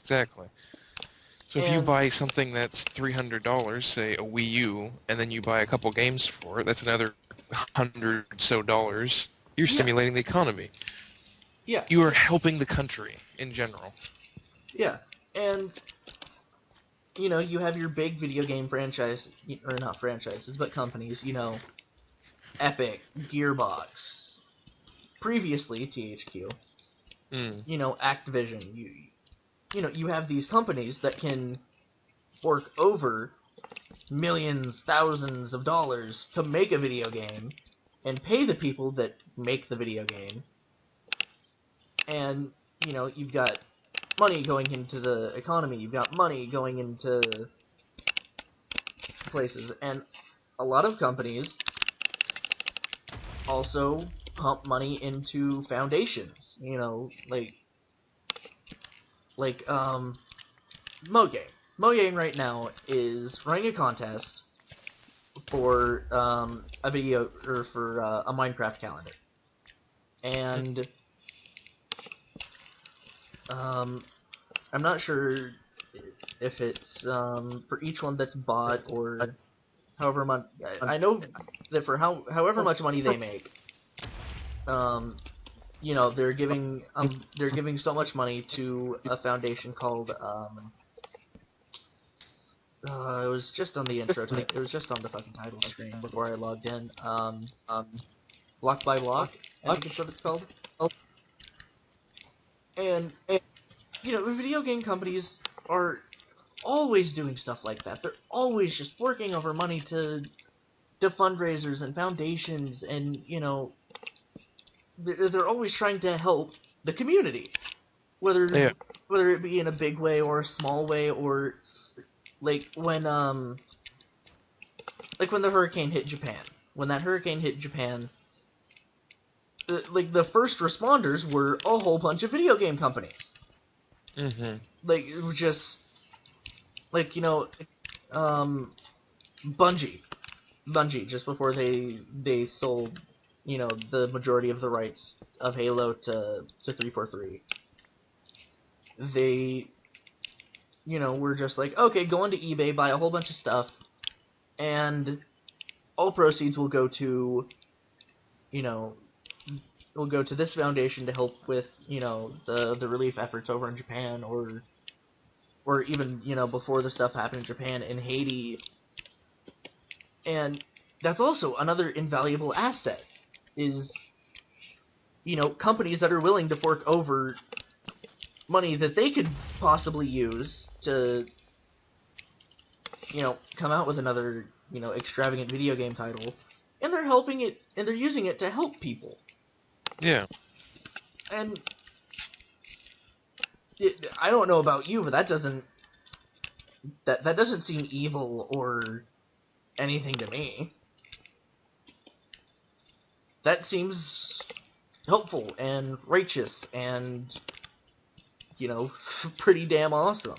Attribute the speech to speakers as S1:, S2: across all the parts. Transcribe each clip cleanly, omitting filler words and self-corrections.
S1: exactly. So if you
S2: And
S1: buy something that's $300, say a Wii U, and then you buy a couple games for it, that's another $100 so. You're
S2: yeah,
S1: stimulating the economy.
S2: yeah,
S1: You are helping the country in general.
S2: yeah. And you have your big video game franchise, or not franchises, but companies, Epic, Gearbox, previously THQ,
S1: Mm.
S2: Activision. You have these companies that can fork over millions, thousands of dollars to make a video game and pay the people that make the video game. And, you've got money going into the economy, you've got money going into places, and a lot of companies also pump money into foundations, like Mojang. Mojang right now is running a contest for a video or for a Minecraft calendar, and um, I'm not sure if it's for each one that's bought or however much. I know that for however much money they make, um, they're giving so much money to a foundation called it was just on the intro type. It was just on the fucking title screen before I logged in. Block by Block, I think it's what it's called. And video game companies are always doing stuff like that. They're always just working over money to fundraisers and foundations, and they're always trying to help the community, whether
S1: Yeah.
S2: whether it be in a big way or a small way, or like when the hurricane hit Japan. When that hurricane hit Japan, the first responders were a whole bunch of video game companies.
S1: Mm-hmm.
S2: Like it was just like um, Bungie, just before they sold the majority of the rights of Halo to 343. They were just like, okay, go onto eBay, buy a whole bunch of stuff, and all proceeds you know will go to this foundation to help with the relief efforts over in Japan, or even before the stuff happened in Japan, in Haiti. And that's also another invaluable asset, is companies that are willing to fork over money that they could possibly use to come out with another extravagant video game title, and they're helping it, and they're using it to help people.
S1: Yeah.
S2: And I don't know about you, but that doesn't seem evil or anything to me. That seems helpful and righteous and pretty damn awesome.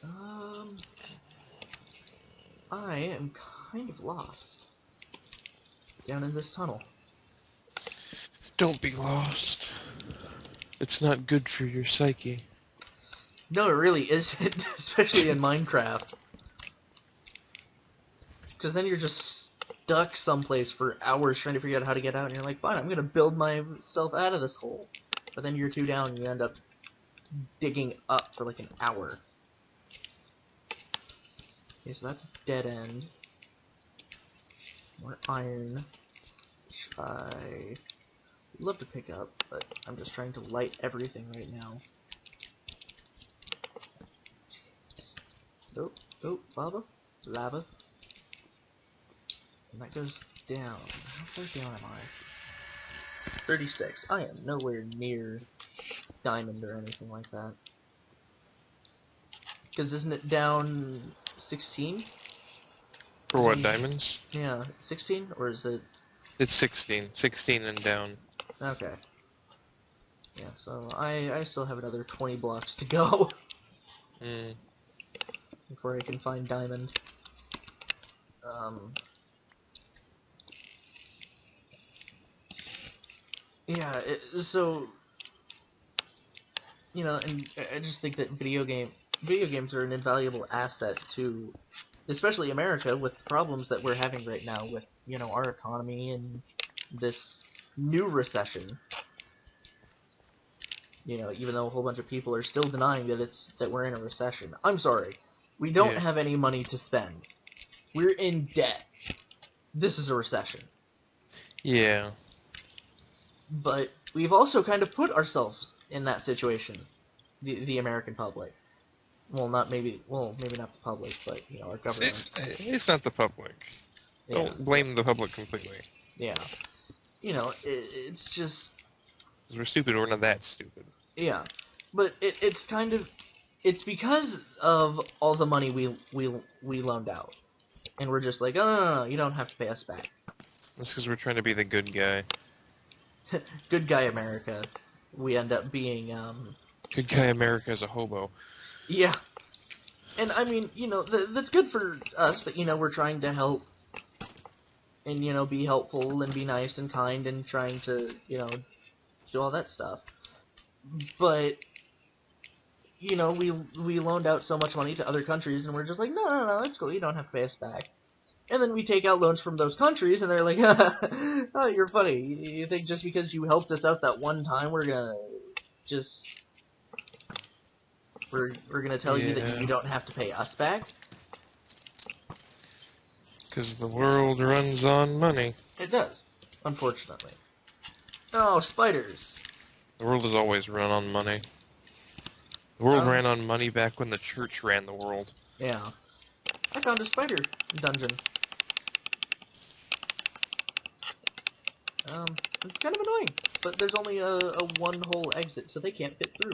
S2: Um, I am kind of lost down in this tunnel.
S1: Don't be lost. It's not good for your psyche.
S2: No, it really isn't, especially in Minecraft. Because then you're just stuck someplace for hours trying to figure out how to get out, and you're like, fine, I'm gonna build myself out of this hole. But then you're too down, and you end up digging up for like an hour. Okay, so that's a dead end. More iron, which I would love to pick up, but I'm just trying to light everything right now. Oh, oh, lava. And that goes down. How far down am I? 36. I am nowhere near diamond or anything like that. Because isn't it down 16?
S1: For what, diamonds?
S2: Yeah, 16? Or is it...
S1: It's 16. 16 and down.
S2: Okay. Yeah, so I still have another 20 blocks to go
S1: Mm.
S2: before I can find diamond. Yeah, so and I just think that video games are an invaluable asset to, especially America, with the problems that we're having right now with, our economy and this new recession. Even though a whole bunch of people are still denying that we're in a recession. I'm sorry. We don't
S1: Yeah.
S2: have any money to spend. We're in debt. This is a recession.
S1: Yeah.
S2: But we've also kind of put ourselves in that situation, the American public. Well, maybe not the public, but our government.
S1: It's not the public.
S2: Yeah,
S1: Don't blame the public completely.
S2: yeah. It's just
S1: 'Cause we're stupid. We're not that stupid.
S2: yeah. But it's because of all the money we loaned out, and we're just like, oh no, you don't have to pay us back.
S1: That's because we're trying to be the good guy.
S2: Good guy America. We end up being
S1: Good guy America is a hobo.
S2: yeah. And I mean, that's good for us that we're trying to help and be helpful and be nice and kind and trying to do all that stuff. But we loaned out so much money to other countries, and we're just like, no, it's cool. You don't have to pay us back. And then we take out loans from those countries, and they're like, oh, you're funny. You think just because you helped us out that one time, we're gonna just we're gonna tell you that you don't have to pay us back?
S1: Because the world runs on money.
S2: It does, unfortunately. Oh, spiders.
S1: The world has always run on money. The world ran on money back when the church ran the world.
S2: Yeah. I found a spider dungeon. It's kind of annoying, but there's only a one-hole exit, so they can't fit through.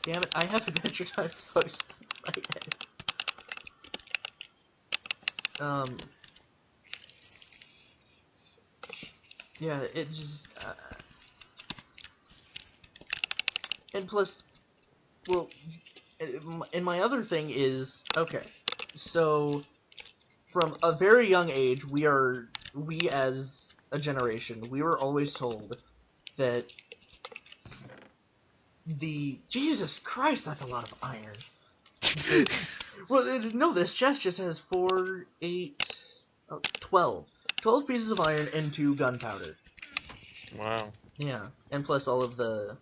S2: Damn it, I have Adventure Time so stuck in my head. Yeah, it just, and plus, well, and my other thing is, okay, so, from a very young age, we as a generation, we were always told that Jesus Christ, that's a lot of iron. Well, no, this chest just has 4, 8, 12. 12 pieces of iron and 2 gunpowder.
S1: Wow.
S2: Yeah, and plus all of the,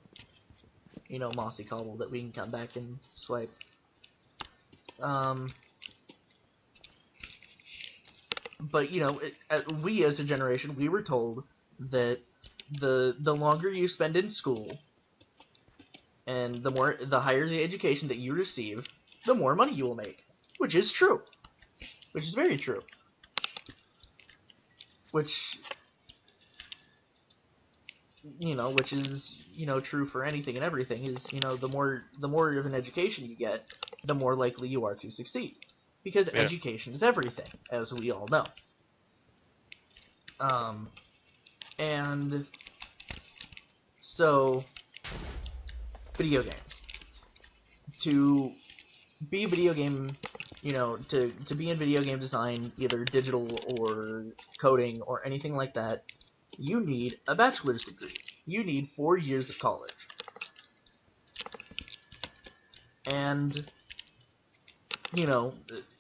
S2: mossy cobble that we can come back and swipe. But, we as a generation, we were told that the longer you spend in school, and the higher the education that you receive, the more money you will make. Which is true. Which is very true. Which is, true for anything and everything, is, the more of an education you get, the more likely you are to succeed. Because education is everything, as we all know. And so, video games. To be a video game, to be in video game design, either digital or coding or anything like that, you need a bachelor's degree. You need 4 years of college. And,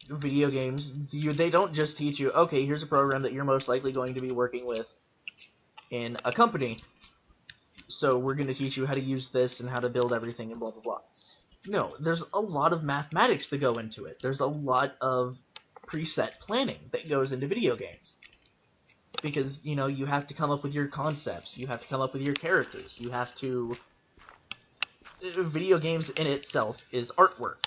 S2: video games, they don't just teach you, okay, here's a program that you're most likely going to be working with in a company, so we're going to teach you how to use this and how to build everything and blah, blah, blah. No, there's a lot of mathematics that go into it. There's a lot of preset planning that goes into video games. Because, you have to come up with your concepts, you have to come up with your characters, you have to... Video games in itself is artwork.